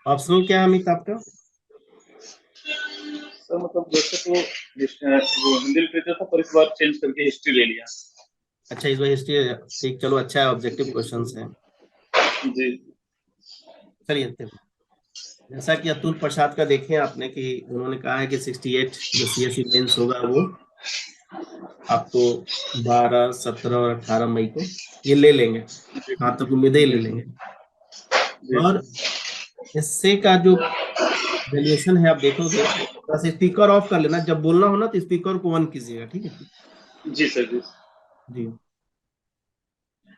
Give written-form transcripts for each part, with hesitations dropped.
Optional क्या है अमित आपका? सर मतलब वैसे तो वो हिंदी लिटरेचर था, पर इस बार चेंज करके हिस्ट्री ले लिया। अच्छा, इस बार हिस्ट्री। ठीक, चलो अच्छा है, ऑब्जेक्टिव क्वेश्चंस हैं। जी। चलिए देखो, जैसा कि अतुल प्रसाद का देखें आपने कि उन्होंने कहा है कि 68 जो सीएससी मेंस होगा वो आपको 12, 17 और 18 मई को ये ले लेंगे। जी। हाँ, तक उम्मीदें ही जी ले सर। लेंगे। जी और सर। इससे का जो वैल्यूएशन है आप देखोगे, बस स्पीकर ऑफ कर लेना, जब बोलना हो ना तो स्पीकर को ऑन कीजिएगा, ठीक है? जी सर। जी जी।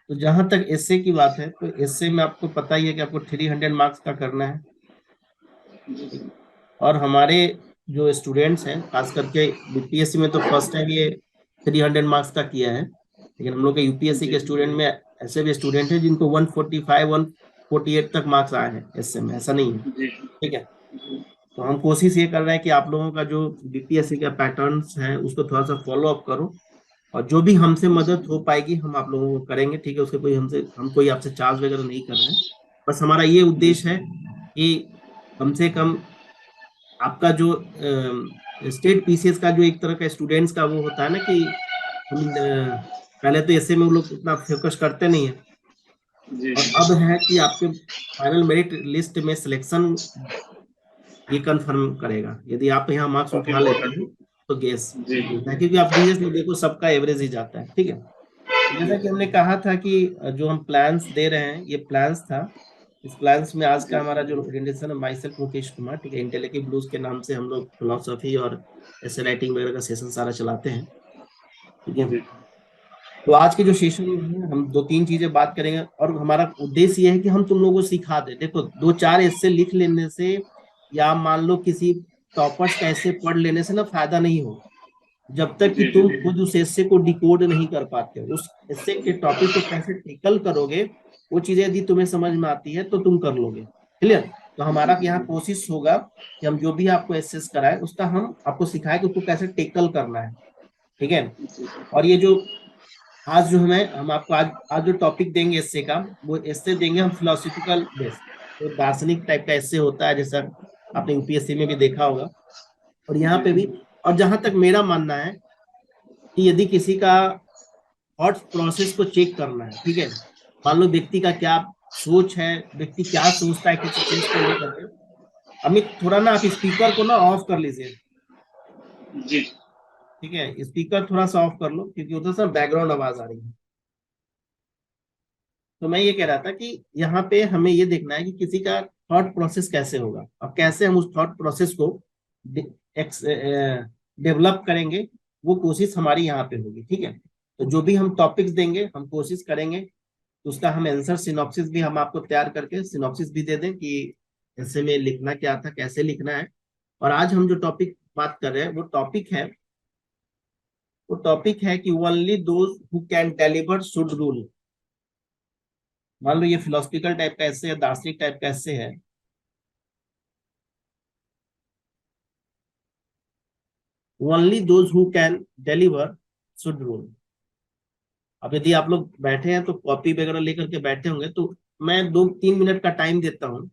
तो जहां तक एसए की बात है, तो एसए में आपको पता ही है कि आपको 300 मार्क्स का करना है। ठीक। और हमारे जो स्टूडेंट्स हैं, खास करके बीपीएससी में तो फर्स्ट टाइम ये 300 मार्क्स का किया है, लेकिन हम लोग के यूपीएससी जी। के स्टूडेंट में ऐसे भी स्टूडेंट हैं जिनको 145, 148 तक मार्क्स आए हैं एसए में, ऐसा नहीं है। जी। ठीक है। तो हम कोशिश ये कर रहे हैं कि आप लोगों का जो बीपीएससी का पैटर्न्स है उसको थोड़ा सा फॉलो अप करो, और जो भी हमसे मदद हो पाएगी हम आप लोगों को करेंगे, ठीक है? उसके कोई हमसे हम कोई आपसे चार्ज वगैरह नहीं कर रहे हैं। बस हमारा ये उद्देश्य है कि कम से कम आपका जो स्टेट पीसीएस का जो एक तरह का स्टूडेंट्स का वो होता है ना कि हम पहले तो ऐसे में वो लोग उतना फोकस करते नहीं है, जी। और अब है कि आपके फाइनल मेरिट लिस्ट में सिलेक्शन ये कंफर्म करेगा, यदि आप यहाँ मार्क्स काफी उठा लेते इम्पोर्टेंट। हैं तो गैस जी। मिलता है, क्योंकि आप सीरियस में देखो सबका एवरेज ही जाता है। ठीक है। जी जैसा कि हमने कहा था कि जो हम प्लान्स दे रहे हैं ये प्लान्स था। इस प्लान्स में आज का जी। हमारा जो ओरिएंटेशन है, माई सेल्फ मुकेश कुमार, ठीक है, इंटेलेक्टिव ब्लूज के नाम से हम लोग फिलोसफी और ऐसे राइटिंग वगैरह का सेशन सारा चलाते हैं। ठीक है। जी। तो आज के जो सेशन में है, हम दो तीन चीजें बात करेंगे, और हमारा उद्देश्य ये है कि हम तुम लोगों को सिखा दें। देखो, दो चार ऐसे लिख लेने से या मान लो किसी टॉपर्स का ऐसे पढ़ लेने से ना फायदा नहीं हो, जब तक कि जी। तुम जी। खुद उस एस्से को डिकोड नहीं कर पाते हो, उस एस्से के टॉपिक को कैसे टेकल करोगे, वो चीजें यदि तुम्हें समझ में आती है तो तुम कर लोगे। क्लियर? तो हमारा यहाँ कोशिश होगा कि हम जो भी आपको एसेस कराएं उसका हम आपको सिखाएं कि उसको कैसे टेकल करना है। ठीक है। और ये जो आज जो हमें हम आपको आज जो टॉपिक देंगे एस्से का, वो एस्से देंगे हम फिलोसफिकल बेस, तो दार्शनिक टाइप का एस्से होता है, जैसा आपने यूपीएससी में भी देखा होगा, और यहाँ पे भी। और जहां तक मेरा मानना है कि यदि किसी का थॉट प्रोसेस को चेक करना है, ठीक है, मान लो व्यक्ति का क्या सोच है, व्यक्ति क्या सोचता है किसी चीज को लेकर के। अमित, थोड़ा ना आप स्पीकर को ना ऑफ कर लीजिए। जी। ठीक है, स्पीकर थोड़ा सा ऑफ कर लो, क्योंकि उधर से बैकग्राउंड आवाज आ रही है। तो मैं ये कह रहा था कि यहाँ पे हमें ये देखना है कि किसी का थॉट प्रोसेस कैसे होगा, अब कैसे हम उस थॉट प्रोसेस को डेवलप करेंगे, वो कोशिश हमारी यहाँ पे होगी। ठीक है। तो जो भी हम टॉपिक्स देंगे हम कोशिश करेंगे उसका हम आंसर सिनॉप्सिस भी हम आपको तैयार करके सिनॉप्सिस भी दे दें कि ऐसे में लिखना क्या था, कैसे लिखना है। और आज हम जो टॉपिक बात कर रहे हैं वो टॉपिक है कि only those who can deliver should rule. मान लो ये फिलोसफिकल टाइप का ऐसे है, दार्शनिक टाइप का ऐसे है। Only those who can deliver should rule. अब यदि आप लोग बैठे हैं तो कॉपी वगैरह लेकर के बैठे होंगे, तो मैं 2-3 मिनट का टाइम देता हूँ।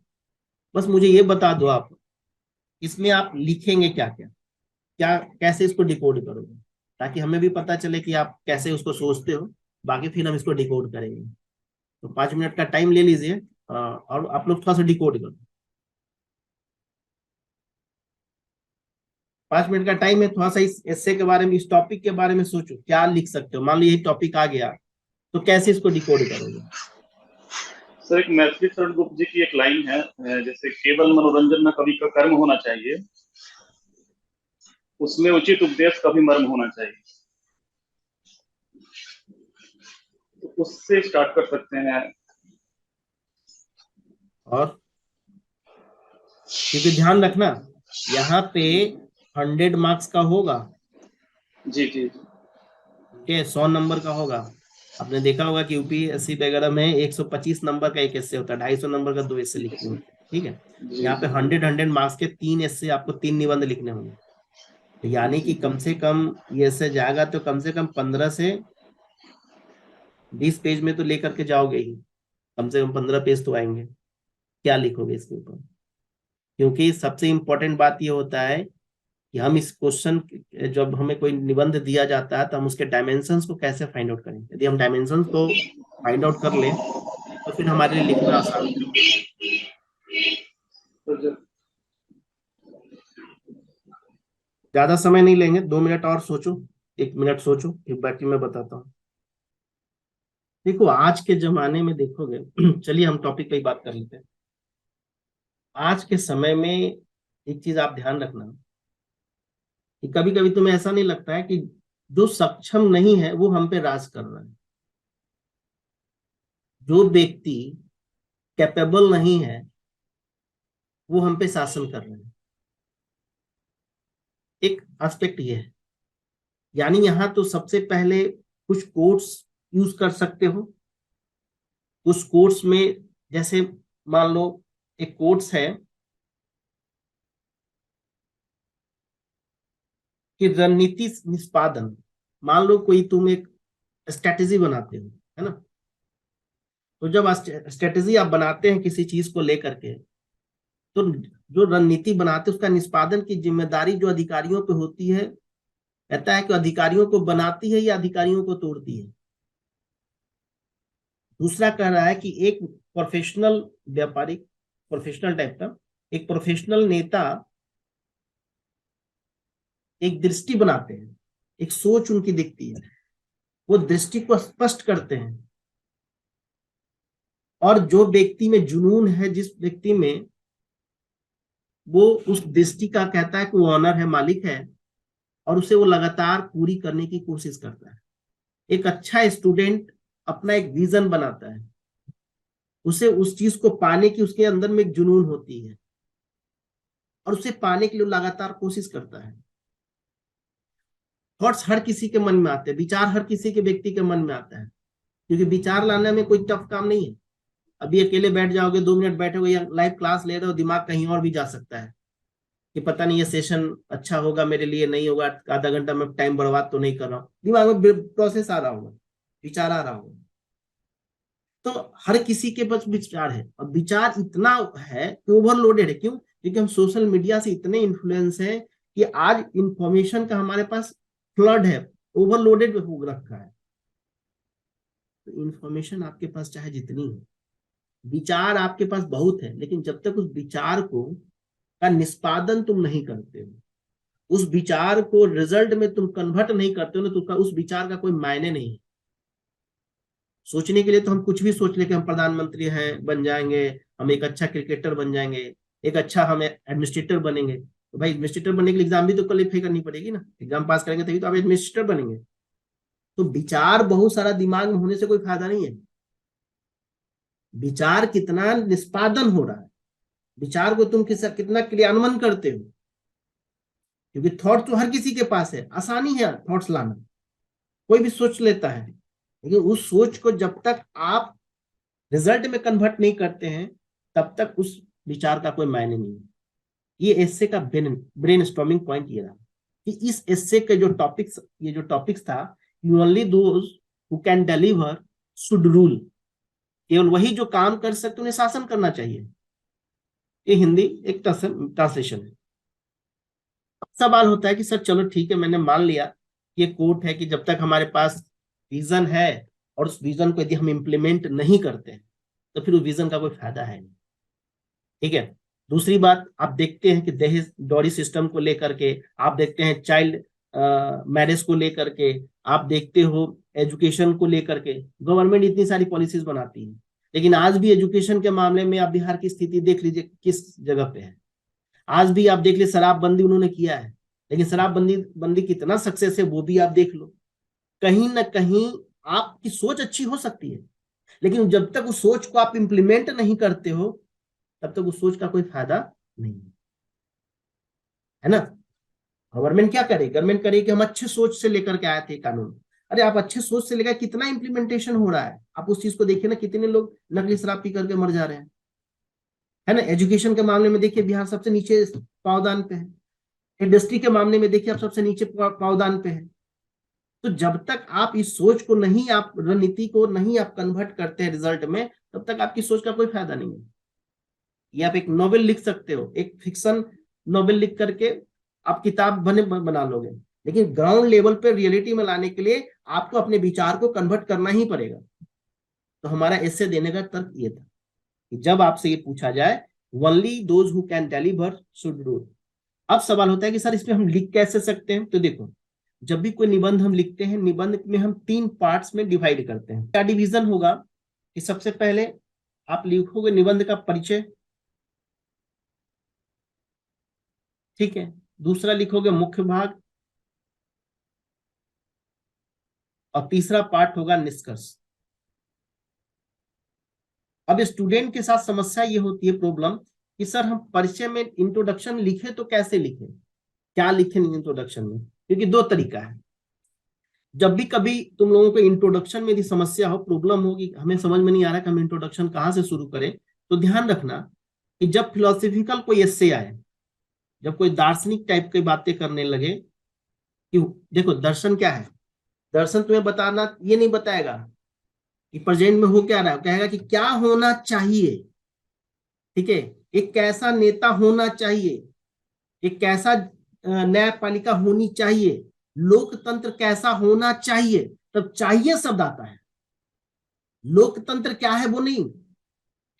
बस मुझे ये बता दो आप इसमें आप लिखेंगे क्या क्या, क्या कैसे इसको डिकोड करोगे, ताकि हमें भी पता चले कि आप कैसे उसको सोचते हो। बाकी फिर हम इसको डिकोड करेंगे। तो 5 मिनट का टाइम ले लीजिए, और आप लोग थोड़ा सा डिकोड करो। 5 मिनट का टाइम है, थोड़ा सा इस एस्से के बारे में, इस टॉपिक के बारे में सोचो क्या लिख सकते हो। मान लो यही टॉपिक आ गया तो कैसे इसको डिकोड करोगे? सर एक मैथिली शरण गुप्त जी की एक लाइन है, जैसे केवल मनोरंजन न कवि का कर्म होना चाहिए, उसमें उचित उपदेश का भी मर्म होना चाहिए। तो उससे स्टार्ट कर सकते हैं। और क्योंकि ध्यान रखना, यहाँ पे 100 मार्क्स का होगा। जी। जी। ठीक है, 100 नंबर का होगा। आपने देखा होगा कि यूपीएससी वगैरह में 125 नंबर का एक ऐसे होता है, 250 नंबर का दो ऐसे लिखने होते हैं। ठीक है। जी। यहाँ पे 100 100 मार्क्स के तीन ऐसे आपको तीन निबंध लिखने होंगे। तो यानी कि कम से कम ये ऐसे जाएगा तो कम से कम 15 से 20 पेज में तो लेकर के जाओगे ही। कम से कम 15 पेज तो आएंगे। क्या लिखोगे इसके ऊपर? क्योंकि सबसे इम्पोर्टेंट बात ये होता है कि हम इस क्वेश्चन, जब हमें कोई निबंध दिया जाता है तो हम उसके डायमेंशंस को कैसे फाइंड आउट करें। यदि हम डायमेंशंस को फाइंड आउट कर लें तो फिर हमारे लिए लिखना आसान होगा। तो जब ज्यादा समय नहीं लेंगे, 2 मिनट और सोचो, 1 मिनट सोचो, फिर बाकी मैं बताता हूँ। देखो आज के जमाने में देखोगे चलिए हम टॉपिक पे ही बात कर लेते हैं। आज के समय में एक चीज आप ध्यान रखना कि कभी कभी तुम्हें ऐसा नहीं लगता है कि जो सक्षम नहीं है वो हम पे राज कर रहा है, जो व्यक्ति कैपेबल नहीं है वो हम पे शासन कर रहे हैं। एक एस्पेक्ट ये है, यानी यहां तो सबसे पहले कुछ कोट्स यूज कर सकते हो। कुछ कोट्स में जैसे मान लो एक कोट्स है कि रणनीति निष्पादन। मान लो कोई तुम एक स्ट्रेटेजी बनाते हो, है ना। तो जब स्ट्रेटेजी आप बनाते हैं किसी चीज को लेकर के, तो जो रणनीति बनाते हैं उसका निष्पादन की जिम्मेदारी जो अधिकारियों पे होती है, कहता है कि अधिकारियों को बनाती है या अधिकारियों को तोड़ती है। दूसरा कह रहा है कि एक प्रोफेशनल व्यापारिक, प्रोफेशनल टाइप का एक प्रोफेशनल नेता एक दृष्टि बनाते हैं, एक सोच उनकी दिखती है, वो दृष्टि को स्पष्ट करते हैं। और जो व्यक्ति में जुनून है, जिस व्यक्ति में, वो उस दृष्टि का कहता है कि वो ऑनर है, मालिक है, और उसे वो लगातार पूरी करने की कोशिश करता है। एक अच्छा स्टूडेंट अपना एक विजन बनाता है, उसे उस चीज को पाने की उसके अंदर में एक जुनून होती है और उसे पाने के लिए लगातार कोशिश करता है। थॉट्स हर किसी के मन में आते हैं, विचार हर किसी के व्यक्ति के मन में आता है, क्योंकि विचार लाने में कोई टफ काम नहीं है। अभी अकेले बैठ जाओगे, 2 मिनट बैठोगे या लाइव क्लास ले रहे हो, दिमाग कहीं और भी जा सकता है कि पता नहीं ये सेशन अच्छा होगा मेरे लिए, नहीं होगा, आधा घंटा में टाइम बर्बाद तो नहीं कर रहा हूँ। दिमाग में प्रोसेस आ रहा होगा, विचार आ रहा होगा। तो हर किसी के पास विचार है, और विचार इतना है कि ओवरलोडेड है। क्यों? क्योंकि हम सोशल मीडिया से इतने इन्फ्लुएंस हैं कि आज इंफॉर्मेशन का हमारे पास फ्लड है, ओवरलोडेड हो रखा है। तो इंफॉर्मेशन आपके पास चाहे जितनी हो, विचार आपके पास बहुत है, लेकिन जब तक उस विचार को का निष्पादन तुम नहीं करते हो, उस विचार को रिजल्ट में तुम कन्वर्ट नहीं करते हो ना, तो उस विचार का कोई मायने नहीं है। सोचने के लिए तो हम कुछ भी सोच ले कि हम प्रधानमंत्री हैं बन जाएंगे, हम एक अच्छा क्रिकेटर बन जाएंगे, एक अच्छा हम एडमिनिस्ट्रेटर बनेंगे। तो भाई एडमिनिस्ट्रेटर बनने के लिए एग्जाम भी तो क्वालिफाई करनी पड़ेगी ना, एग्जाम पास करेंगे तभी तो आप एडमिनिस्ट्रेटर बनेंगे। तो विचार बहुत सारा दिमाग में होने से कोई फायदा नहीं है, विचार कितना निष्पादन हो रहा है, विचार को तुम कितना क्रियान्वयन करते हो। क्योंकि थॉट तो हर किसी के पास है, आसानी है थॉट्स लाना, कोई भी सोच लेता है, लेकिन उस सोच को जब तक आप रिजल्ट में कन्वर्ट नहीं करते हैं तब तक उस विचार का कोई मायने नहीं है। ये एस्से का ब्रेन स्टॉर्मिंग पॉइंट ये रहा कि इस एस्से के जो टॉपिक्स, ये जो टॉपिक्स था, you only those who can deliver should rule. केवल वही जो काम कर सकते उन्हें शासन करना चाहिए। ये हिंदी एक ट्रांसलेशन है। सवाल होता है कि सर चलो ठीक है, मैंने मान लिया ये कोट है कि जब तक हमारे पास विजन है और उस विजन को यदि हम इम्प्लीमेंट नहीं करते हैं तो फिर उस विजन का कोई फायदा है नहीं। ठीक है। दूसरी बात, आप देखते हैं कि दहेज डॉरी सिस्टम को लेकर के, आप देखते हैं चाइल्ड मैरिज को लेकर के, आप देखते हो एजुकेशन को लेकर के, गवर्नमेंट इतनी सारी पॉलिसीज बनाती है, लेकिन आज भी एजुकेशन के मामले में आप बिहार की स्थिति देख लीजिए किस जगह पे है। आज भी आप देख लीजिए, शराबबंदी उन्होंने किया है, लेकिन शराबबंदी बंदी कितना सक्सेस है वो भी आप देख लो। कहीं ना कहीं आपकी सोच अच्छी हो सकती है, लेकिन जब तक उस सोच को आप इंप्लीमेंट नहीं करते हो तब तक उस सोच का कोई फायदा नहीं है ना। गवर्नमेंट क्या करे? गवर्नमेंट करे कि हम अच्छे सोच से लेकर के आए थे कानून। अरे आप अच्छे सोच से लेकर कितना इंप्लीमेंटेशन हो रहा है, आप उस चीज को देखिए ना, कितने लोग नकली शराब पी करके मर जा रहे हैं, है ना। एजुकेशन के मामले में देखिए बिहार सबसे नीचे पावदान पे है, इंडस्ट्री के मामले में देखिए आप सबसे नीचे पावदान पे है। तो जब तक आप इस सोच को नहीं, आप रणनीति को नहीं आप कन्वर्ट करते हैं रिजल्ट में, तब तक आपकी सोच का कोई फायदा नहीं है। या आप एक नॉवेल लिख सकते हो, एक फिक्शन नॉवेल लिख करके आप किताब बना लोगे, लेकिन ग्राउंड लेवल पे रियलिटी में लाने के लिए आपको अपने विचार को कन्वर्ट करना ही पड़ेगा। तो हमारा एसे देने का तर्क ये था कि जब आपसे ये पूछा जाए only those who can deliver should rule. अब सवाल होता है कि सर इसमें हम लिख कैसे सकते हैं? तो देखो, जब भी कोई निबंध हम लिखते हैं, निबंध में हम 3 पार्ट्स में डिवाइड करते हैं। क्या डिवीजन होगा कि सबसे पहले आप लिखोगे निबंध का परिचय, ठीक है, दूसरा लिखोगे मुख्य भाग, और तीसरा पार्ट होगा निष्कर्ष। अब स्टूडेंट के साथ समस्या ये होती है, प्रॉब्लम, कि सर हम परिचय में इंट्रोडक्शन लिखे तो कैसे लिखें, क्या लिखें इंट्रोडक्शन में? क्योंकि 2 तरीका है। जब भी कभी तुम लोगों को इंट्रोडक्शन में यदि समस्या हो, प्रॉब्लम होगी, हमें समझ में नहीं आ रहा कि हम इंट्रोडक्शन कहाँ से शुरू करें, तो ध्यान रखना कि जब फिलोसफिकल कोई एस्से आए, जब कोई दार्शनिक टाइप की बातें करने लगे, कि देखो दर्शन क्या है, दर्शन तुम्हें बताना ये नहीं बताएगा कि प्रेजेंट में हो क्या रहा है, कहेगा कि क्या होना चाहिए, ठीक है, एक कैसा नेता होना चाहिए, एक कैसा न्यायपालिका होनी चाहिए, लोकतंत्र कैसा होना चाहिए, तब चाहिए शब्द आता है। लोकतंत्र क्या है वो नहीं,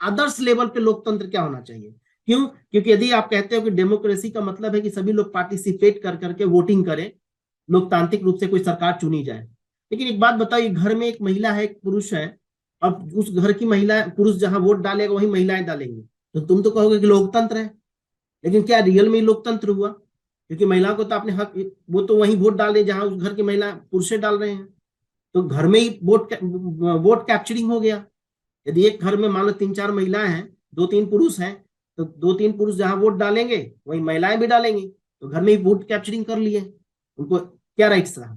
आदर्श लेवल पे लोकतंत्र क्या होना चाहिए। क्यों? क्योंकि यदि आप कहते हो कि डेमोक्रेसी का मतलब है कि सभी लोग पार्टिसिपेट कर करके वोटिंग करें, लोकतांत्रिक रूप से कोई सरकार चुनी जाए, लेकिन एक बात बताओ, घर में एक महिला है, एक पुरुष है, अब उस घर की महिला पुरुष जहां वोट डालेगा वही महिलाएं डालेंगी, तो तुम तो कहोगे कि लोकतंत्र है, लेकिन क्या रियल में लोकतंत्र हुआ? क्योंकि महिला को तो अपने हक, वो तो वही वोट डाल रहे जहां उस घर की महिला पुरुष डाल रहे हैं, तो घर में ही वोट कैप्चरिंग हो गया। यदि एक घर में मान लो 3-4 महिलाएं हैं, 2-3 पुरुष हैं, तो 2-3 पुरुष जहां वोट डालेंगे वही महिलाएं भी डालेंगी, तो घर में ही वोट कैप्चरिंग कर लिए, उनको क्या राइट्स रहा?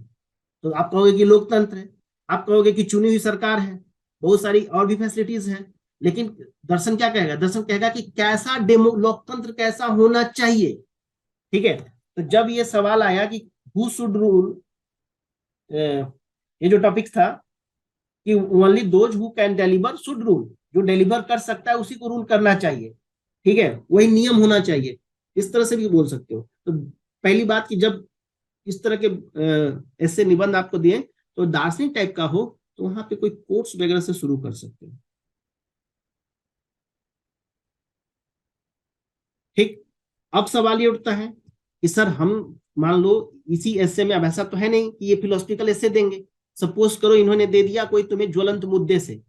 तो आप कहोगे कि लोकतंत्र है, आप कहोगे कि चुनी हुई सरकार है, बहुत सारी और भी फैसिलिटीज है, लेकिन दर्शन क्या कहेगा? दर्शन कहेगा कि कैसा डेमो लोकतंत्र कैसा होना चाहिए, ठीक है। तो जब ये सवाल आया कि हु शुड रूल, ये जो टॉपिक था कि only those who can deliver should rule, जो डिलीवर कर सकता है उसी को रूल करना चाहिए, ठीक है, वही नियम होना चाहिए, इस तरह से भी बोल सकते हो। तो पहली बात कि जब इस तरह के ऐसे निबंध आपको दिए तो दार्शनिक टाइप का हो, तो वहां पे कोई कोट्स वगैरह से शुरू कर सकते हैं, ठीक। अब सवाल ये उठता है कि सर हम मान लो इसी ऐसे में, अब ऐसा तो है नहीं कि ये फिलोसफिकल ऐसे देंगे, सपोज करो इन्होंने दे दिया कोई तुम्हें ज्वलंत मुद्दे से,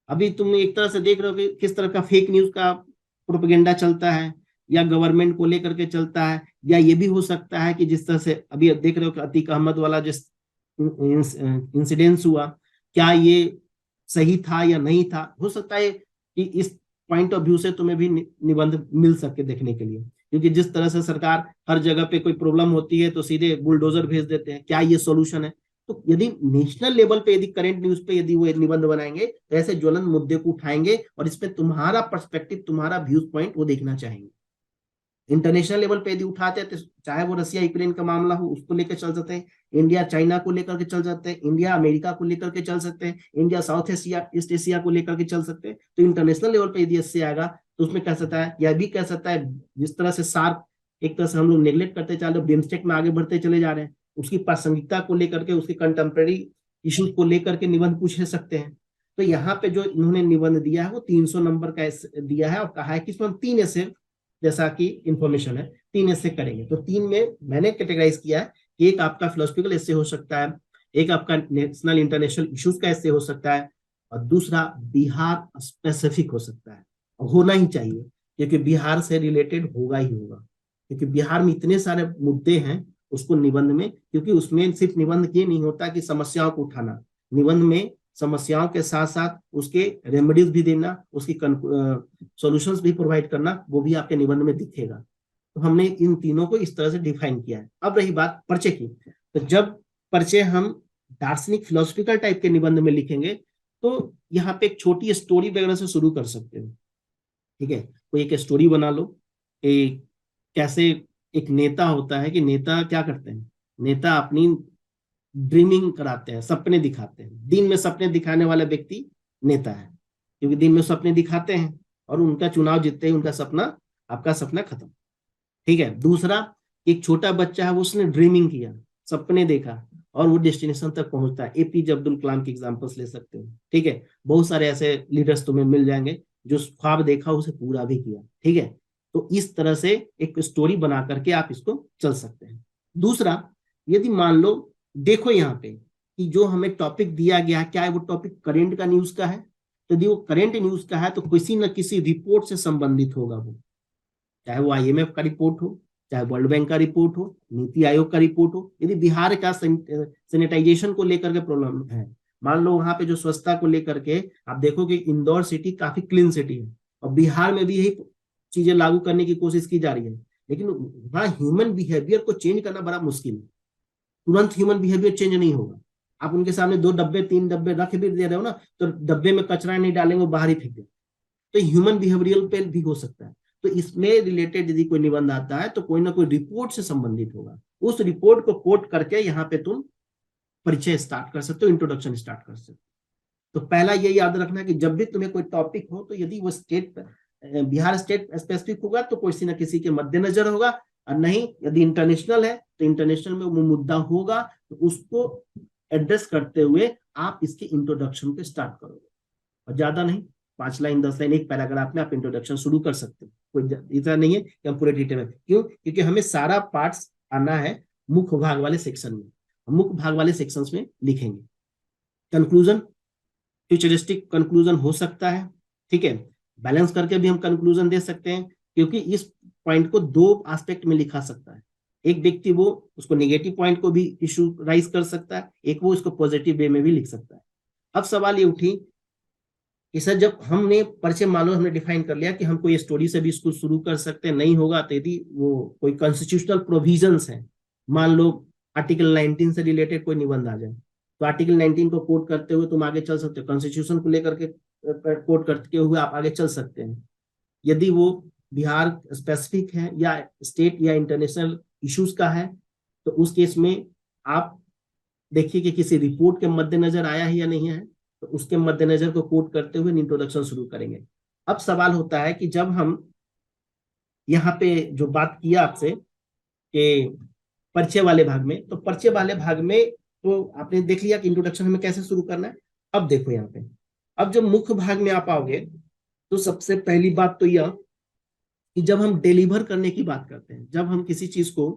अभी तुम एक तरह से देख रहे हो कि किस तरह का फेक न्यूज का प्रोपेगेंडा चलता है, या गवर्नमेंट को लेकर के चलता है, या ये भी हो सकता है कि जिस तरह से अभी देख रहे हो कि अतीक अहमद वाला जिस इंसिडेंस हुआ, क्या ये सही था या नहीं था, हो सकता है कि इस पॉइंट ऑफ व्यू से तुम्हें भी निबंध मिल सके देखने के लिए, क्योंकि जिस तरह से सरकार हर जगह पे कोई प्रॉब्लम होती है तो सीधे बुलडोजर भेज देते हैं, क्या ये सॉल्यूशन है? तो यदि नेशनल लेवल पे, यदि करंट न्यूज पे यदि वो निबंध बनाएंगे तो ऐसे ज्वलन मुद्दे को उठाएंगे और इसमें तुम्हारा पर्सपेक्टिव, तुम्हारा व्यूज पॉइंट वो देखना चाहेंगे। इंटरनेशनल लेवल पे यदि उठाते हैं तो चाहे वो रसिया यूक्रेन का मामला हो उसको लेकर चल सकते हैं, इंडिया चाइना को लेकर के चल सकते हैं, इंडिया अमेरिका को लेकर के चल सकते हैं, India south Asia east Asia को लेकर के चल सकते हैं। तो इंटरनेशनल लेवल पे यदि इससे आएगा तो उसमें कह सकता है, यह भी कह सकता है, जिस तरह से सार्क एक तरह से हम लोग नेग्लेक्ट करते चले, बिम्स्टेक में आगे बढ़ते चले जा रहे हैं, उसकी प्रासंगिकता को लेकर के, उसके कंटेम्प्रेरी इश्यूज को लेकर के निबंध पूछ सकते हैं। तो यहाँ पे जो इन्होंने निबंध दिया है वो 300 नंबर का दिया है, और कहा है कि इसमें हम 3 ऐसे, जैसा कि इंफॉर्मेशन है, 3 ऐसे करेंगे। तो 3 में मैंने कैटेगराइज किया है कि एक आपका फिलोसफिकल ऐसे हो सकता है, एक आपका नेशनल इंटरनेशनल इश्यूज का ऐसे हो सकता है, और दूसरा बिहार स्पेसिफिक हो सकता है, होना ही चाहिए, क्योंकि बिहार से रिलेटेड होगा ही होगा, क्योंकि बिहार में इतने सारे मुद्दे हैं उसको निबंध में, क्योंकि उसमें सिर्फ निबंध ये नहीं होता कि समस्याओं को उठाना, निबंध में समस्याओं के साथ साथ उसके रेमेडीज भी देना, उसकी सॉल्यूशंस भी प्रोवाइड करना, वो भी आपके निबंध में दिखेगा। तो हमने इन तीनों को इस तरह से डिफाइन किया है। अब रही बात पर्चे की, तो जब पर्चे हम दार्शनिक फिलोसफिकल टाइप के निबंध में लिखेंगे तो यहाँ पे एक छोटी स्टोरी वगैरह से शुरू कर सकते हो, ठीक है, कोई एक स्टोरी बना लो, एक कैसे एक नेता होता है, कि नेता क्या करते हैं, नेता अपनी ड्रीमिंग कराते हैं, सपने दिखाते हैं, दिन में सपने दिखाने वाला व्यक्ति नेता है, क्योंकि दिन में सपने दिखाते हैं, और उनका चुनाव जीतते ही उनका सपना, आपका सपना खत्म। ठीक है। दूसरा, एक छोटा बच्चा है, वो उसने ड्रीमिंग किया, सपने देखा, और वो डेस्टिनेशन तक पहुंचता है। एपीजे अब्दुल कलाम के एग्जांपल्स ले सकते हो। ठीक है। बहुत सारे ऐसे लीडर्स तुम्हें मिल जाएंगे जो ख्वाब देखा उसे पूरा भी किया। ठीक है। तो इस तरह से एक स्टोरी बना करके आप इसको चल सकते हैं। दूसरा, यदि मान लो, देखो यहाँ पे कि जो हमें टॉपिक दिया गया है, क्या है वो टॉपिक करंट का न्यूज का है? तो यदि वो करंट न्यूज का है तो किसी न किसी रिपोर्ट से संबंधित होगा वो, चाहे वो आईएमएफ का रिपोर्ट हो, चाहे वर्ल्ड बैंक का रिपोर्ट हो, नीति आयोग का रिपोर्ट हो। यदि बिहार का सैनिटाइजेशन को लेकर के प्रॉब्लम है, मान लो वहां पे जो स्वच्छता को लेकर के आप देखोगे इंदौर सिटी काफी क्लीन सिटी है, और बिहार में भी यही चीजें लागू करने की कोशिश की जा रही है, लेकिन वहां ह्यूमन बिहेवियर को चेंज करना बड़ा मुश्किल है। तुरंत ह्यूमन बिहेवियर चेंज नहीं होगा। आप उनके सामने 2 डब्बे 3 डब्बे रख भी दे रहे हो ना, तो डब्बे में कचरा नहीं डालेंगे, वो बाहर ही फेंक देंगे। तो ह्यूमन बिहेवियरल पे भी हो सकता है। तो इसमें रिलेटेड यदि कोई निबंध आता है तो कोई ना कोई रिपोर्ट से संबंधित होगा। उस रिपोर्ट को कोट करके यहाँ पे तुम परिचय स्टार्ट कर सकते हो, इंट्रोडक्शन स्टार्ट कर सकते हो। तो पहला ये याद रखना कि जब भी तुम्हें कोई टॉपिक हो, तो यदि वो स्टेट, बिहार स्टेट स्पेसिफिक होगा तो किसी न किसी के मद्देनजर होगा, और नहीं यदि इंटरनेशनल है तो इंटरनेशनल में वो मुद्दा होगा, तो उसको एड्रेस करते हुए आप इसके इंट्रोडक्शन को स्टार्ट करोगे। और ज्यादा नहीं, 5 लाइन 10 लाइन एक पैराग्राफ में आप इंट्रोडक्शन शुरू कर सकते हो। कोई इतना नहीं है कि हम पूरे डिटेल में, क्यों? क्योंकि हमें सारा पार्ट्स आना है मुख्य भाग वाले सेक्शन में। हम मुख्य भाग वाले सेक्शंस में लिखेंगे। कंक्लूजन, फ्यूचरिस्टिक कंक्लूजन हो सकता है। ठीक है। बैलेंस करके भी हम कंक्लूजन दे सकते हैं, क्योंकि इस पॉइंट को 2 एस्पेक्ट में लिखा सकता है। एक व्यक्ति वो उसको नेगेटिव पॉइंट को भी इशू राइज कर सकता है, एक वो उसको पॉजिटिव वे में भी लिख सकता है। अब सवाल ये उठी कि सर जब हमने परिचय, मान लो हमने डिफाइन कर लिया कि हम कोई स्टोरी से भी इसको शुरू कर सकते हैं, नहीं होगा तो यदि वो कोई कॉन्स्टिट्यूशनल प्रोविजंस है, मान लो आर्टिकल 19 से रिलेटेड कोई निबंध आ जाए, तो आर्टिकल 19 को कोट करते हुए तुम आगे चल सकते हो। कॉन्स्टिट्यूशन को लेकर के कोट करते हुए आप आगे चल सकते हैं। यदि वो बिहार स्पेसिफिक है या स्टेट या इंटरनेशनल इश्यूज का है, तो उस केस में आप देखिए कि किसी रिपोर्ट के मद्देनजर आया है या नहीं है, तो उसके मद्देनजर को कोट करते हुए इंट्रोडक्शन शुरू करेंगे। अब सवाल होता है कि जब हम यहाँ पे जो बात किया आपसे कि परिचय वाले भाग में, तो परिचय वाले भाग में तो आपने देख लिया कि इंट्रोडक्शन हमें कैसे शुरू करना है। अब देखो यहाँ पे, अब जब मुख्य भाग में आप आओगे, तो सबसे पहली बात तो यह कि जब हम डिलीवर करने की बात करते हैं, जब हम किसी चीज को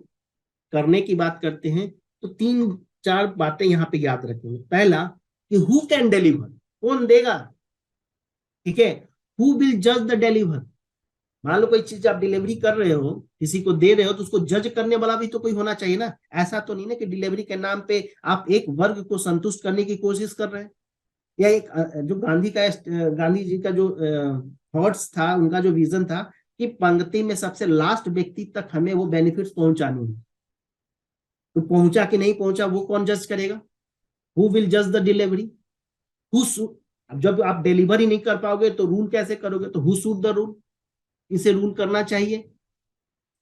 करने की बात करते हैं, तो 3-4 बातें यहाँ पे याद रखेंगे। पहला कि हु कैन डिलीवर, कौन देगा? ठीक है। हु विल जज द डिलीवर, मान लो कोई चीज आप डिलीवरी कर रहे हो, किसी को दे रहे हो, तो उसको जज करने वाला भी तो कोई होना चाहिए ना। ऐसा तो नहीं ना कि डिलीवरी के नाम पे आप एक वर्ग को संतुष्ट करने की कोशिश कर रहे हैं। या एक जो गांधी जी का जो थॉट्स था, उनका जो विजन था कि पंक्ति में सबसे लास्ट व्यक्ति तक हमें वो बेनिफिट्स पहुंचानी है, तो पहुंचा कि नहीं पहुंचा वो कौन जज करेगा? हु विल जज द डिलीवरी? हु, अब जब आप डिलीवरी नहीं कर पाओगे तो रूल कैसे करोगे? तो हु शूड द रूल, इसे रूल करना चाहिए।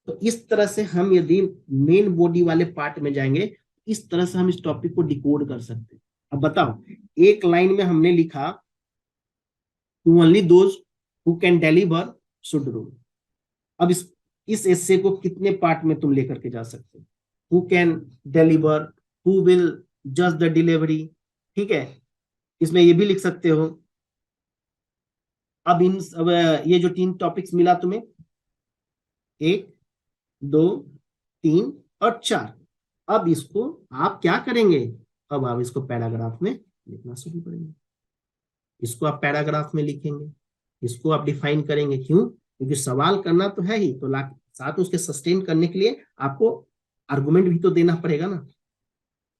तो इस तरह से हम यदि मेन बॉडी वाले पार्ट में जाएंगे, इस तरह से हम इस टॉपिक को डिकोड कर सकते हैं। अब बताओ, एक लाइन में हमने लिखा to only those who can deliver should rule. अब इस एस्से को कितने पार्ट में तुम लेकर के जा सकते हो? Who can deliver, who will जज द डिलीवरी। ठीक है। इसमें ये भी लिख सकते हो। अब ये जो 3 टॉपिक्स मिला तुम्हें, 1 2 3 और 4, अब इसको आप क्या करेंगे? अब आप इसको पैराग्राफ में लिखना शुरू करेंगे। इसको आप पैराग्राफ में लिखेंगे, इसको आप डिफाइन करेंगे। क्यों? क्योंकि सवाल करना तो है ही, तो साथ उसके सस्टेन करने के लिए आपको आर्गुमेंट भी तो देना पड़ेगा ना।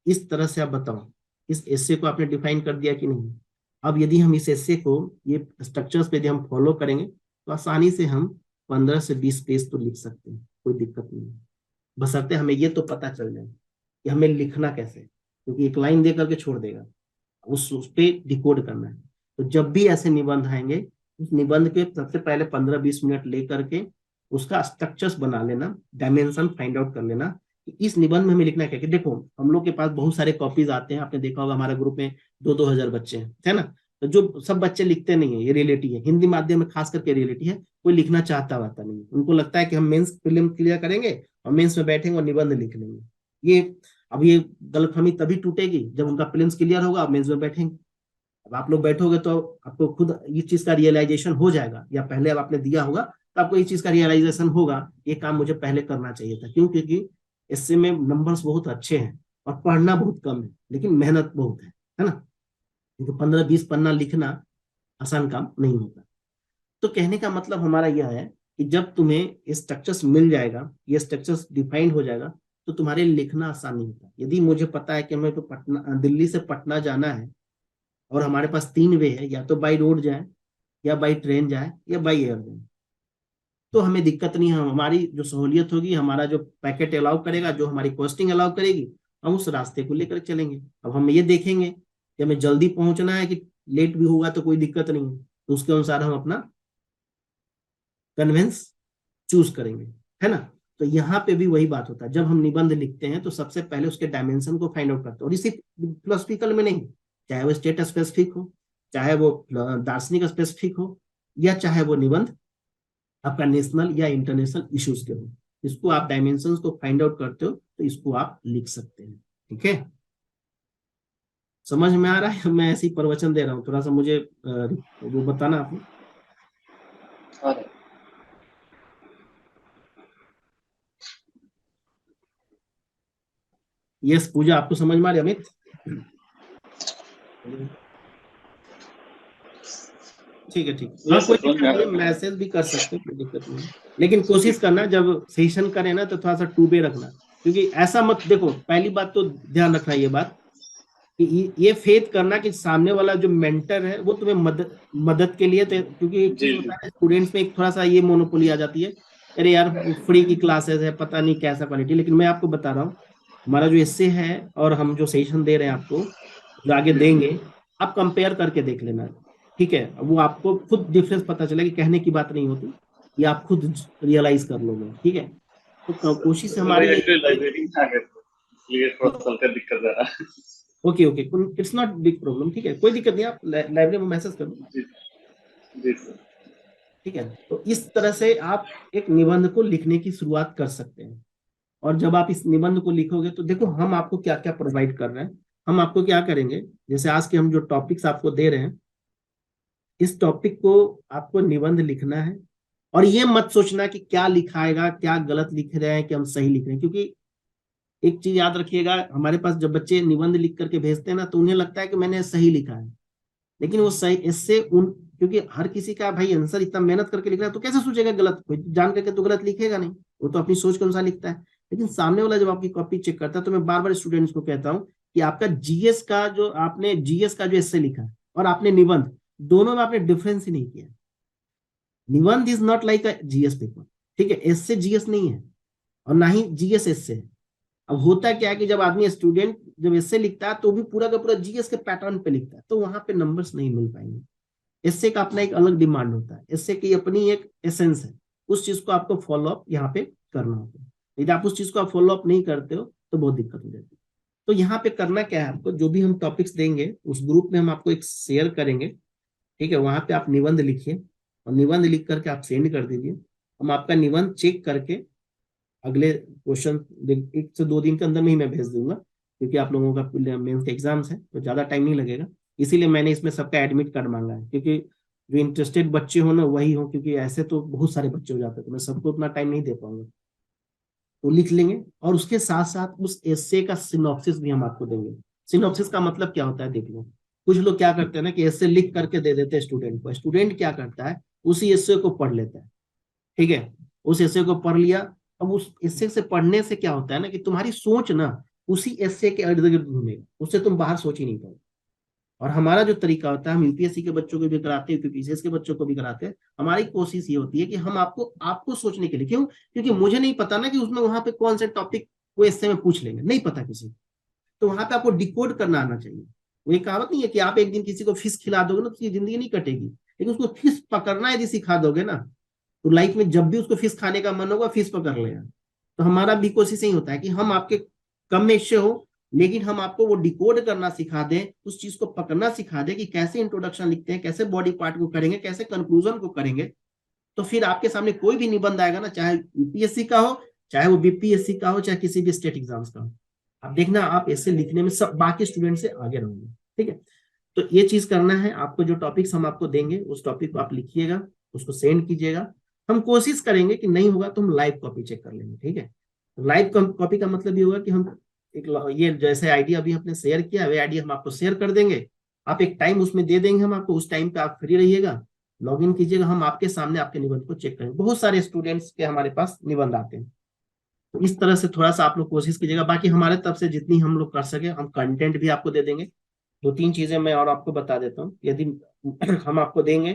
इस तरह से आप बताओ, इस एस्से को आपने डिफाइन कर दिया कि नहीं? अब यदि हम इस एस्से को, ये स्ट्रक्चर्स पे यदि हम फॉलो करेंगे, तो आसानी से हम 15 से 20 पेज तो लिख सकते हैं, कोई दिक्कत नहीं है। बशर्ते हमें ये तो पता चल जाए कि हमें लिखना कैसे, क्योंकि एक लाइन दे करके छोड़ देगा, उस पे डिकोड करना है। तो जब भी ऐसे निबंध आएंगे, उस निबंध के सबसे पहले 15-20 मिनट लेकर के उसका स्ट्रक्चर्स बना लेना, डायमेंशन फाइंड आउट कर लेना कि इस निबंध में हमें लिखना क्या। कि देखो, हम लोग के पास बहुत सारे कॉपीज आते हैं, आपने देखा होगा हमारे ग्रुप में 2-2 हजार बच्चे हैं, है ना। तो जो सब बच्चे लिखते नहीं है, ये रियलिटी है, हिंदी माध्यम में खास करके रियलिटी है, कोई लिखना चाहता वाता नहीं है। उनको लगता है कि हम मेंस प्रीलिम क्लियर करेंगे और मेंस में बैठेंगे और निबंध लिख लेंगे। ये अब ये गलतफहमी तभी टूटेगी जब उनका प्रीलिम्स क्लियर होगा और मेंस में बैठेंगे। अब आप लोग बैठोगे तो आपको खुद ये चीज का रियलाइजेशन हो जाएगा, या पहले अब आपने दिया होगा तो आपको ये चीज का रियलाइजेशन होगा, ये काम मुझे पहले करना चाहिए था। क्यों? क्योंकि इससे में नंबर्स बहुत अच्छे हैं और पढ़ना बहुत कम है, लेकिन मेहनत बहुत है ना। क्योंकि 15-20 पन्ना लिखना आसान काम नहीं होता। तो कहने का मतलब हमारा यह है कि जब तुम्हें ये स्ट्रक्चर्स मिल जाएगा, ये स्ट्रक्चर्स डिफाइंड हो जाएगा, तो तुम्हारे लिखना आसान नहीं होता। यदि मुझे पता है कि हमें तो पटना, दिल्ली से पटना जाना है और हमारे पास 3 वे है, या तो बाई रोड जाए, या बाई ट्रेन जाए, या बाई एयर जाए, तो हमें दिक्कत नहीं है। हमारी जो सहूलियत होगी, हमारा जो पैकेट अलाउ करेगा, जो हमारी कॉस्टिंग अलाउ करेगी, हम उस रास्ते को लेकर चलेंगे। अब हम ये देखेंगे कि हमें जल्दी पहुंचना है कि लेट भी होगा तो कोई दिक्कत नहीं है, तो उसके अनुसार हम अपना कन्वेंस चूज करेंगे, है ना। तो यहाँ पे भी वही बात होता है, जब हम निबंध लिखते हैं तो सबसे पहले उसके डायमेंशन को फाइंड आउट करते हैं। और इसी फिलोसफिकल में नहीं, चाहे वो स्टेट स्पेसिफिक हो, चाहे वो दार्शनिक स्पेसिफिक हो, या चाहे वो निबंध आपका नेशनल या इंटरनेशनल इश्यूज के हो, इसको आप डायमेंशन को फाइंड आउट करते हो तो इसको आप लिख सकते हैं। ठीक है, समझ में आ रहा है? मैं ऐसे ही प्रवचन दे रहा हूँ, थोड़ा सा मुझे वो बताना आपने। यस पूजा, आपको समझ में आ रही? अमित ठीक है, ठीक। हाँ, कोई दिक्कत नहीं है, मैसेज भी कर सकते हो, कोई दिक्कत नहीं है। लेकिन कोशिश करना जब सेशन करे ना तो थोड़ा सा टू वे रखना, क्योंकि ऐसा मत देखो। पहली बात तो ध्यान रखना ये बात कि ये फेथ करना कि सामने वाला जो मेंटर है वो तुम्हें मदद के लिए, तो क्योंकि एक चीज होता है स्टूडेंट्स में एक थोड़ा सा ये मोनोपोली आ जाती है, अरे यार फ्री की क्लासेस है, पता नहीं कैसा क्वालिटी। लेकिन मैं आपको बता रहा हूँ, हमारा जो एस्से है और हम जो सेशन दे रहे हैं आपको, जो आगे देंगे, आप कंपेयर करके देख लेना। ठीक है, वो आपको खुद डिफरेंस पता चलेगा, कहने की बात नहीं होती, ये आप खुद रियलाइज कर लोगे। ठीक है, तो कोशिश हमारी लाइब्रेरी में आ गए तो इसलिए थोड़ा सा दिक्कत आ रहा है। Okay okay, it's not big problem. ठीक है, कोई दिक्कत नहीं, आप लाइब्रेरी में मैसेज कर दो। जी जी सर। ठीक है, तो इस तरह से आप एक निबंध को लिखने की शुरुआत कर सकते हैं। और जब आप इस निबंध को लिखोगे तो देखो हम आपको क्या क्या प्रोवाइड कर रहे हैं। हम आपको क्या करेंगे, जैसे आज के हम जो टॉपिक्स आपको दे रहे हैं, इस टॉपिक को आपको निबंध लिखना है। और ये मत सोचना कि क्या लिखाएगा, क्या गलत लिख रहे हैं कि हम सही लिख रहे हैं। क्योंकि एक चीज याद रखिएगा, हमारे पास जब बच्चे निबंध लिख करके भेजते हैं ना, तो उन्हें लगता है कि मैंने सही लिखा है, लेकिन वो सही इससे उन, क्योंकि हर किसी का भाई आंसर इतना मेहनत करके लिख रहा है, तो कैसे सोचेगा गलत? कोई जान करके तो गलत लिखेगा नहीं, वो तो अपनी सोच के अनुसार लिखता है। लेकिन सामने वाला जब आपकी कॉपी चेक करता है, तो मैं बार बार स्टूडेंट्स को कहता हूँ कि आपका जीएस का जो आपने जीएस का जो एस्से लिखा है और आपने निबंध, दोनों में आपने डिफरेंस ही नहीं किया। निबंध is not like a GS paper. ठीक है, एस्से जीएस नहीं है और ना ही जीएस एस्से है। अब होता क्या है कि जब आदमी स्टूडेंट जब एस्से लिखता है तो भी पूरा का पूरा जीएस के पैटर्न पे लिखता है, तो वहां पे नंबर्स नहीं मिल पाएंगे। एस्से का अपना एक अलग डिमांड होता है, एस्से की अपनी एक एसेंस है, उस चीज को आपको फॉलो अप यहाँ पे करना होता है। यदि आप उस चीज को फॉलो अप नहीं करते हो तो बहुत दिक्कत हो जाती है। तो यहाँ पे करना क्या है आपको, जो भी हम टॉपिक्स देंगे उस ग्रुप में हम आपको एक शेयर करेंगे। ठीक है, वहां पे आप निबंध लिखिए और निबंध लिख करके आप सेंड कर दीजिए। हम आपका निबंध चेक करके अगले क्वेश्चन 1 से 2 दिन के अंदर में ही मैं भेज दूंगा, क्योंकि आप लोगों का मेंस के एग्जाम्स है तो ज्यादा टाइम नहीं लगेगा। इसीलिए मैंने इसमें सबका एडमिट कार्ड मांगा है, क्योंकि जो इंटरेस्टेड बच्चे हो ना वही हो, क्योंकि ऐसे तो बहुत सारे बच्चे हो जाते हैं तो मैं सबको उतना टाइम नहीं दे पाऊंगा। तो लिख लेंगे और उसके साथ साथ उस एस्से का सिनॉप्सिस भी हम आपको देंगे। सिनॉप्सिस का मतलब क्या होता है देख लो। कुछ लोग क्या करते हैं ना कि एस्से लिख करके दे देते हैं स्टूडेंट को, स्टूडेंट क्या करता है उसी एस्से को पढ़ लेता है। ठीक है, उस एस्से को पढ़ लिया। अब उस एस्से से पढ़ने से क्या होता है ना कि तुम्हारी सोच ना उसी एस्से के इर्द गिर्द घूमेगा, उससे तुम बाहर सोच ही नहीं पाओगे। और हमारा जो तरीका होता है, हम यूपीएससी के बच्चों को भी कराते हैं, यूपीपीसीएस के बच्चों को भी कराते हैं। हमारी कोशिश ये होती है कि हम आपको आपको सोचने के लिए, क्यों? क्योंकि मुझे नहीं पता ना कि उसमें वहां पे कौन से टॉपिक वो एस्से में पूछ लेंगे, नहीं पता किसी को। तो वहां पे आपको डिकोड करना आना चाहिए। वो एक कहावत नहीं है कि आप एक दिन किसी को फिश खिला दोगे ना तो उसकी जिंदगी नहीं कटेगी, लेकिन उसको फिश पकड़ना यदि सिखा दोगे ना, तो लाइफ में जब भी उसको फिश खाने का मन होगा फिश पकड़ लेगा। तो हमारा भी कोशिश यही होता है कि हम आपके कम में से हो लेकिन हम आपको वो डिकोड करना सिखा दें, उस चीज को पकड़ना सिखा दें कि कैसे इंट्रोडक्शन लिखते हैं, कैसे बॉडी पार्ट को करेंगे, कैसे कंक्लूजन को करेंगे, तो फिर आपके सामने कोई भी निबंध आएगा ना, चाहे यूपीएससी का हो, चाहे वो बीपीएससी का हो, चाहे किसी भी स्टेट एग्जाम्स का हो, आप देखना आप ऐसे लिखने में सब बाकी स्टूडेंट से आगे रहोगे। ठीक है, तो ये चीज करना है आपको। जो टॉपिक्स हम आपको देंगे उस टॉपिक को आप लिखिएगा, उसको सेंड कीजिएगा। हम कोशिश करेंगे कि नहीं होगा तो हम लाइव कॉपी चेक कर लेंगे। ठीक है, लाइव कॉपी का मतलब ये होगा कि हम एक ये जैसे आइडिया अभी आपने शेयर किया वे आइडिया हम आपको शेयर कर देंगे, आप एक टाइम उसमें दे देंगे हम आपको, उस टाइम पे आप फ्री रहिएगा, लॉग इन कीजिएगा, हम आपके सामने आपके निबंध को चेक करेंगे। बहुत सारे स्टूडेंट्स के हमारे पास निबंध आते हैं, तो इस तरह से थोड़ा सा आप लोग कोशिश कीजिएगा। बाकी हमारे तरफ से जितनी हम लोग कर सके हम कंटेंट भी आपको दे देंगे। दो तीन चीजें मैं और आपको बता देता हूँ, यदि हम आपको देंगे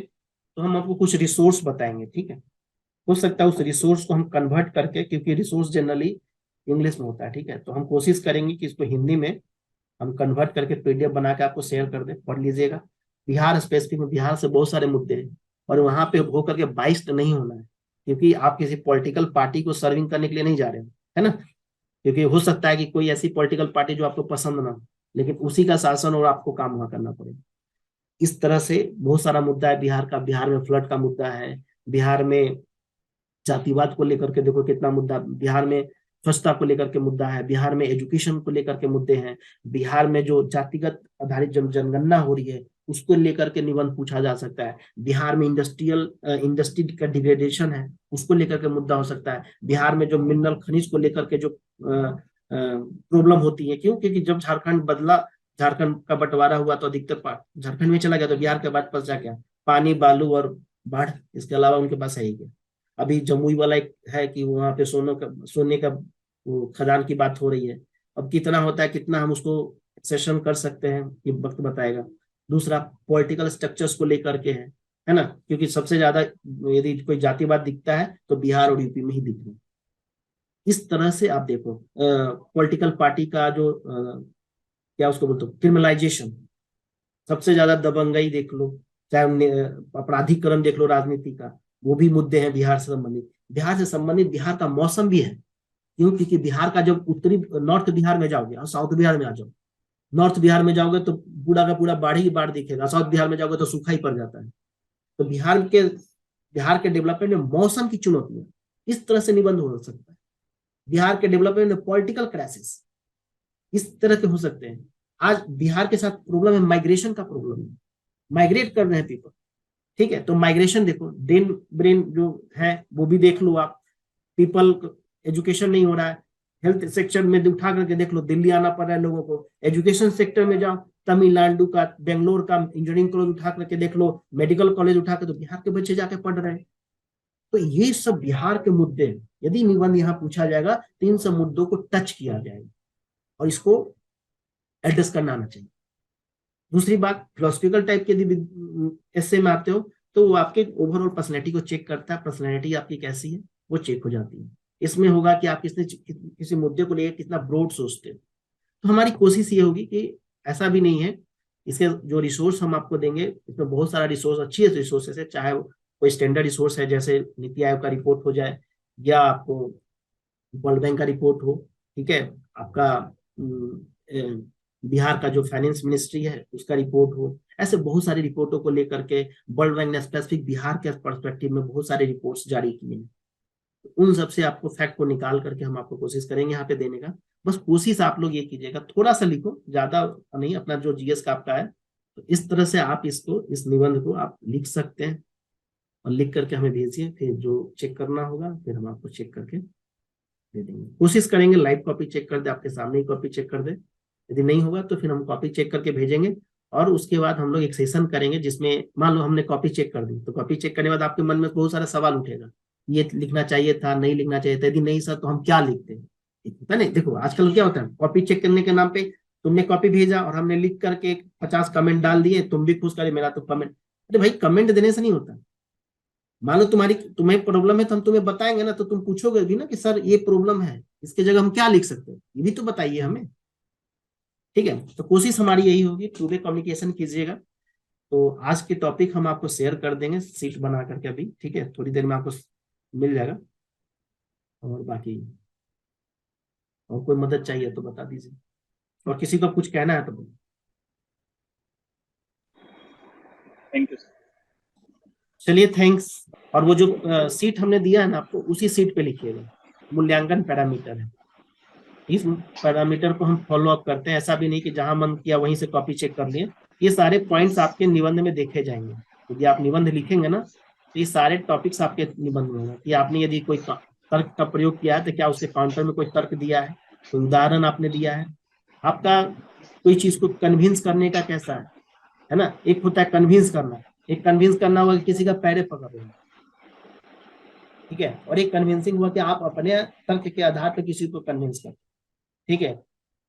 तो हम आपको कुछ रिसोर्स बताएंगे। ठीक है, हो सकता है उस रिसोर्स को हम कन्वर्ट करके, क्योंकि रिसोर्स जनरली इंग्लिश में होता है, ठीक है, तो हम कोशिश करेंगे कि इसको हिंदी में हम कन्वर्ट करके पीडीएफ बना के आपको शेयर कर दें, पढ़ लीजिएगा। बिहार स्पेसिफिक में बिहार से बहुत सारे मुद्दे हैं, और वहां पे होकर के बाइस्ड नहीं होना है, क्योंकि आप किसी पॉलिटिकल पार्टी को सर्विंग करने के लिए नहीं जा रहे हैं, है ना। क्योंकि हो सकता है कि कोई ऐसी पॉलिटिकल पार्टी जो आपको पसंद ना हो, लेकिन उसी का शासन और आपको काम वहां करना पड़ेगा। इस तरह से बहुत सारा मुद्दा है बिहार का। बिहार में फ्लड का मुद्दा है, बिहार में जातिवाद को लेकर के देखो कितना मुद्दा, बिहार में स्वच्छता को लेकर के मुद्दा है, बिहार में एजुकेशन को लेकर के मुद्दे हैं, बिहार में जो जातिगत आधारित जनगणना हो रही है उसको लेकर के निबंध पूछा जा सकता है, बिहार में इंडस्ट्री का डिग्रेडेशन है उसको लेकर के मुद्दा हो सकता है, बिहार में जो मिनरल खनिज को लेकर के जो प्रॉब्लम होती है। क्यों? क्योंकि जब झारखंड बदला, झारखंड का बंटवारा हुआ तो अधिकतर पार्ट झारखंड में चला गया, तो बिहार के बाद बचा क्या? पानी, बालू और बाढ़, इसके अलावा उनके पास है ही क्या? अभी जमुई वाला एक है कि वहां पे सोने का वो खदान की बात हो रही है। अब कितना होता है, कितना हम उसको सेशन कर सकते हैं, ये वक्त बताएगा। दूसरा पॉलिटिकल स्ट्रक्चर्स को लेकर के है ना, क्योंकि सबसे ज्यादा यदि कोई जातिवाद दिखता है तो बिहार और यूपी में ही दिख रहा है। इस तरह से आप देखो पॉलिटिकल पार्टी का जो क्या उसको बोलते हो, क्रिमिनलाइजेशन, सबसे ज्यादा दबंगई देख लो, चाहे अपराधीकरण देख लो राजनीति का, वो भी मुद्दे हैं बिहार से संबंधित। बिहार से संबंधित बिहार का मौसम भी है। क्यों? क्योंकि बिहार का जब उत्तरी नॉर्थ बिहार में जाओगे और साउथ बिहार में आ जाओ, नॉर्थ बिहार में जाओगे तो पूरा का पूरा बाढ़ ही बाढ़ दिखेगा, साउथ बिहार में जाओगे तो सूखा ही पड़ जाता है। तो बिहार के डेवलपमेंट में मौसम की चुनौतियां, इस तरह से निबंध हो सकता है। बिहार के डेवलपमेंट में पॉलिटिकल क्राइसिस इस तरह के हो सकते हैं। आज बिहार के साथ प्रॉब्लम है, माइग्रेशन का प्रॉब्लम है, माइग्रेट कर रहे हैं पीपल। ठीक है, तो माइग्रेशन देखो, डेन ब्रेन जो है वो भी देख लो आप। पीपल एजुकेशन नहीं हो रहा है, हेल्थ सेक्टर में उठा करके देख लो, दिल्ली आना पड़ रहा है लोगों को। एजुकेशन सेक्टर में जाओ, तमिलनाडु का, बेंगलोर का इंजीनियरिंग कॉलेज उठा करके देख लो, मेडिकल कॉलेज उठा के, तो बिहार के बच्चे जाके पढ़ रहे हैं। तो ये सब बिहार के मुद्दे हैं। यदि निबंध यहाँ पूछा जाएगा तो इन सब मुद्दों को टच किया जाएगा और इसको एड्रेस करना आना चाहिए। दूसरी बात, फिलोसफिकल टाइप के यदि एस्से में आते हो तो वो आपके ओवरऑल पर्सनैलिटी को चेक करता है, पर्सनैलिटी आपकी कैसी है वो चेक हो जाती है। इसमें होगा कि आप किसी मुद्दे को लेकर कितना ब्रॉड सोचते हो। तो हमारी कोशिश ये होगी कि ऐसा भी नहीं है। इसके जो रिसोर्स हम आपको देंगे, इसमें बहुत सारा रिसोर्स, अच्छी रिसोर्सेस है, चाहे वो कोई स्टैंडर्ड रिसोर्स है जैसे नीति आयोग का रिपोर्ट हो जाए, या आपको वर्ल्ड बैंक का रिपोर्ट हो, ठीक है, आपका बिहार का जो फाइनेंस मिनिस्ट्री है उसका रिपोर्ट हो, ऐसे बहुत सारी रिपोर्टों को लेकर के वर्ल्ड बैंक ने स्पेसिफिक बिहार के पर्सपेक्टिव में बहुत सारे रिपोर्ट्स जारी किए हैं। उन सब से आपको फैक्ट को निकाल करके हम आपको कोशिश करेंगे यहाँ पे देने का। बस कोशिश आप लोग ये कीजिएगा, थोड़ा सा लिखो, ज्यादा नहीं, अपना जो जीएस का आपका है, तो इस तरह से आप इसको, इस निबंध को आप लिख सकते हैं और लिख करके हमें भेजिए। फिर जो चेक करना होगा फिर हम आपको चेक करके दे देंगे। कोशिश करेंगे लाइव कॉपी चेक कर दे, आपके सामने ही कॉपी चेक कर दे। यदि नहीं होगा तो फिर हम कॉपी चेक करके भेजेंगे, और उसके बाद हम लोग एक सेशन करेंगे जिसमें मान लो हमने कॉपी चेक कर दी, तो कॉपी चेक करने के बाद आपके मन में बहुत सारा सवाल उठेगा, ये लिखना चाहिए था, नहीं लिखना चाहिए था, यदि नहीं सर तो हम क्या लिखते हैं। है नहीं, देखो आजकल क्या होता है, कॉपी चेक करने के नाम पे तुमने कॉपी भेजा और हमने लिख करके 50 कमेंट डाल दिए, तुम भी खुश करे मेरा तो कमेंट। अरे भाई, कमेंट देने से नहीं होता। मान लो तुम्हें प्रॉब्लम है तो हम तुम्हें बताएंगे ना, तो तुम पूछोगे भी ना कि सर ये प्रॉब्लम है, इसके जगह हम क्या लिख सकते हैं, ये भी तो बताइए हमें। ठीक है, तो कोशिश हमारी यही होगी, टू वे कम्युनिकेशन कीजिएगा। तो आज के टॉपिक हम आपको शेयर कर देंगे सीट बना करके अभी, ठीक है, थोड़ी देर में आपको मिल जाएगा। और बाकी और कोई मदद चाहिए तो बता दीजिए। और किसी को कुछ कहना है तो बोलो। Thank you sir. चलिए, थैंक्स। और वो जो सीट हमने दिया है ना आपको, उसी सीट पे लिखिएगा, मूल्यांकन पैरामीटर है। इस पैरामीटर को हम फॉलो अप करते हैं, ऐसा भी नहीं कि जहां मन किया वहीं से कॉपी चेक कर लिए। ये सारे पॉइंट्स आपके निबंध में देखे जाएंगे। यदि आप निबंध लिखेंगे ना, तो ये सारे टॉपिक्स आपके निबंध में होंगे कि आपने यदि कोई तर्क का प्रयोग किया है तो क्या उसके काउंटर में कोई तर्क दिया है, कोई उदाहरण आपने दिया है, आपका कोई चीज को कन्विंस करने का कैसा है ना। एक होता है कन्विंस करना, एक कन्विंस करना हुआ कि किसी का पैरे पकड़ रहे हैं, ठीक है, और एक कन्विंसिंग हुआ कि आप अपने तर्क के आधार पर किसी को कन्विंस करते हैं, ठीक है।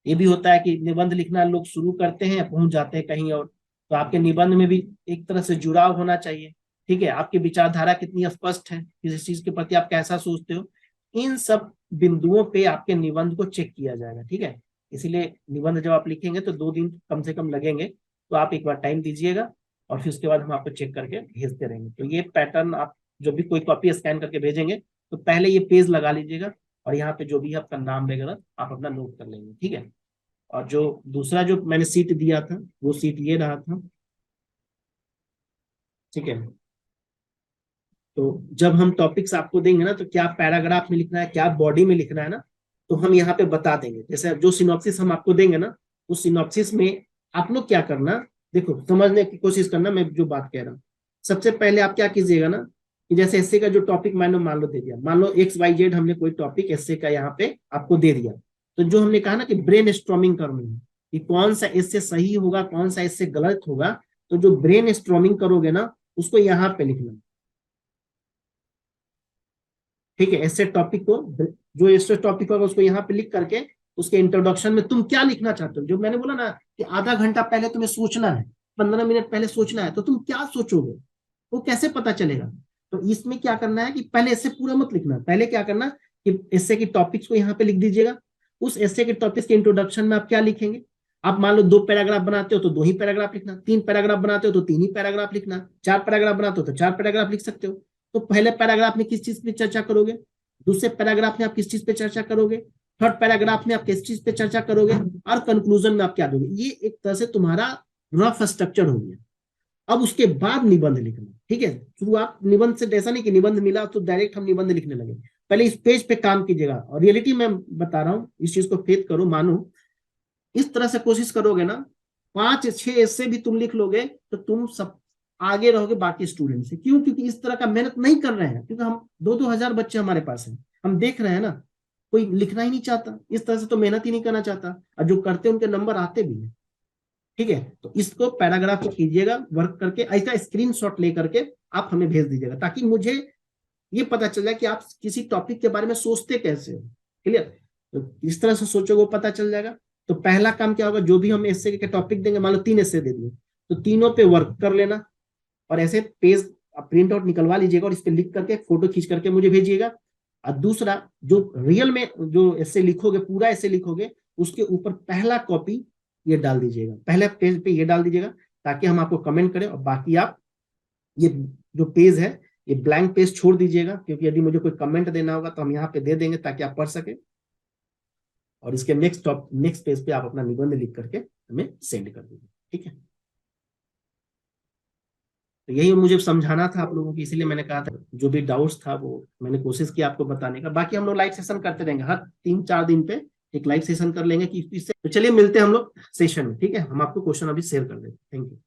ये भी होता है कि निबंध लिखना लोग शुरू करते हैं, पहुंच जाते हैं कहीं और, तो आपके निबंध में भी एक तरह से जुड़ाव होना चाहिए, ठीक है। आपकी विचारधारा कितनी स्पष्ट है, किसी चीज के प्रति आप कैसा सोचते हो, इन सब बिंदुओं पे आपके निबंध को चेक किया जाएगा, ठीक है। इसीलिए निबंध जब आप लिखेंगे तो 2 दिन कम से कम लगेंगे, तो आप एक बार टाइम दीजिएगा और फिर उसके बाद हम आपको चेक करके भेजते रहेंगे। तो ये पैटर्न आप जब भी कोई कॉपी स्कैन करके भेजेंगे तो पहले ये पेज लगा लीजिएगा, और यहाँ पे जो भी आपका नाम वगैरह आप अपना नोट कर लेंगे, ठीक है। और जो दूसरा जो मैंने सीट दिया था वो सीट ये रहा था, ठीक है। तो जब हम टॉपिक्स आपको देंगे ना, तो क्या पैराग्राफ में लिखना है, क्या बॉडी में लिखना है ना, तो हम यहाँ पे बता देंगे। जैसे जो सिनॉप्सिस हम आपको देंगे ना, उस सिनॉप्सिस में आप लोग क्या करना, देखो समझने की कोशिश करना मैं जो बात कह रहा हूँ। सबसे पहले आप क्या कीजिएगा ना, कि जैसे एसए का जो टॉपिक मैंने मान लो दे दिया, मान लो XYZ हमने कोई टॉपिक एसए का यहाँ पे आपको दे दिया, तो जो हमने कहा ना कि ब्रेन स्ट्रॉमिंग करनी है कि कौन सा इससे सही होगा, कौन सा इससे गलत होगा, तो जो ब्रेन स्ट्रॉमिंग करोगे ना उसको यहाँ पे लिखना, ठीक है। ऐसे टॉपिक को, जो ऐसे टॉपिक होगा उसको यहाँ पे लिख करके उसके इंट्रोडक्शन में तुम क्या लिखना चाहते हो, जो मैंने बोला ना कि आधा घंटा पहले तुम्हें सोचना है, 15 मिनट पहले सोचना है, तो तुम क्या सोचोगे वो कैसे पता चलेगा। तो इसमें क्या करना है कि पहले ऐसे पूरा मत लिखना, पहले क्या करना कि ऐसे की टॉपिक्स को यहाँ पे लिख दीजिएगा। उस ऐसे के टॉपिक्स के इंट्रोडक्शन में आप क्या लिखेंगे, आप मान लो 2 पैराग्राफ बनाते हो तो 2 ही पैराग्राफ लिखना, 3 पैराग्राफ बनाते हो तो 3 ही पैराग्राफ लिखना, 4 पैराग्राफ बनाते हो तो 4 पैराग्राफ लिख सकते हो। तो पहले पैराग्राफ में किस चीज पे चर्चा करोगे, दूसरे पैराग्राफ में आप किस चीज पे चर्चा करोगे, थर्ड पैराग्राफ में आप किस चीज पे चर्चा करोगे, और कंक्लूजन में आप क्या दोगे। ये एक तरह से तुम्हारा रफ स्ट्रक्चर हो गया। अब उसके बाद निबंध लिखना, ठीक है। शुरुआत निबंध से, ऐसा नहीं कि निबंध मिला तो डायरेक्ट हम निबंध लिखने लगे, पहले इस पेज पे काम कीजिएगा। और रियलिटी में बता रहा हूँ, इस चीज को फेथ करो, मानो, इस तरह से कोशिश करोगे ना, 5-6 ऐसे भी तुम लिख लोगे तो तुम सब आगे रहोगे बाकी स्टूडेंट से। क्यों? क्योंकि इस तरह का मेहनत नहीं कर रहे हैं, क्योंकि हम 2-2 हजार बच्चे हमारे पास हैं, हम देख रहे हैं ना, कोई लिखना ही नहीं चाहता, इस तरह से तो मेहनत ही नहीं करना चाहता, और जो करते हैं उनके नंबर आते भी हैं, ठीक है। तो इसको पैराग्राफ को कीजिएगा वर्क करके, ऐसा स्क्रीनशॉट लेकर के आप हमें भेज दीजिएगा, ताकि मुझे ये पता चल जाए कि आप किसी टॉपिक के बारे में सोचते कैसे हो। क्लियर? तो इस तरह से सोचोगे वो पता चल जाएगा। तो पहला काम क्या होगा, जो भी हम एस्से के टॉपिक देंगे, मान लो 3 एस्से दे दिए, तो तीनों पे वर्क कर लेना, और ऐसे पेज प्रिंट आउट निकलवा लीजिएगा और इस पे लिख करके फोटो खींच करके मुझे भेजिएगा। और दूसरा, जो रियल में जो एस्से लिखोगे, पूरा एस्से लिखोगे, उसके ऊपर पहला कॉपी ये डाल दीजिएगा, पहले पेज पे ये डाल दीजिएगा, ताकि हम आपको कमेंट करें। और बाकी आप ये जो पेज है ये ब्लैंक पेज छोड़ दीजिएगा, क्योंकि यदि मुझे कोई कमेंट देना होगा तो हम यहाँ पे दे देंगे ताकि आप पढ़ सके। और इसके नेक्स्ट पेज पे आप अपना निबंध लिख करके हमें सेंड कर दीजिए, ठीक है। तो यही मुझे समझाना था आप लोगों की, इसीलिए मैंने कहा था, जो भी डाउट्स था वो मैंने कोशिश की आपको बताने का। बाकी हम लोग लाइव सेशन करते रहेंगे, हर 3-4 दिन पे एक लाइव सेशन कर लेंगे कि इससे। तो चलिए मिलते हैं हम लोग सेशन में, ठीक है। हम आपको क्वेश्चन अभी शेयर कर देंगे। Thank you.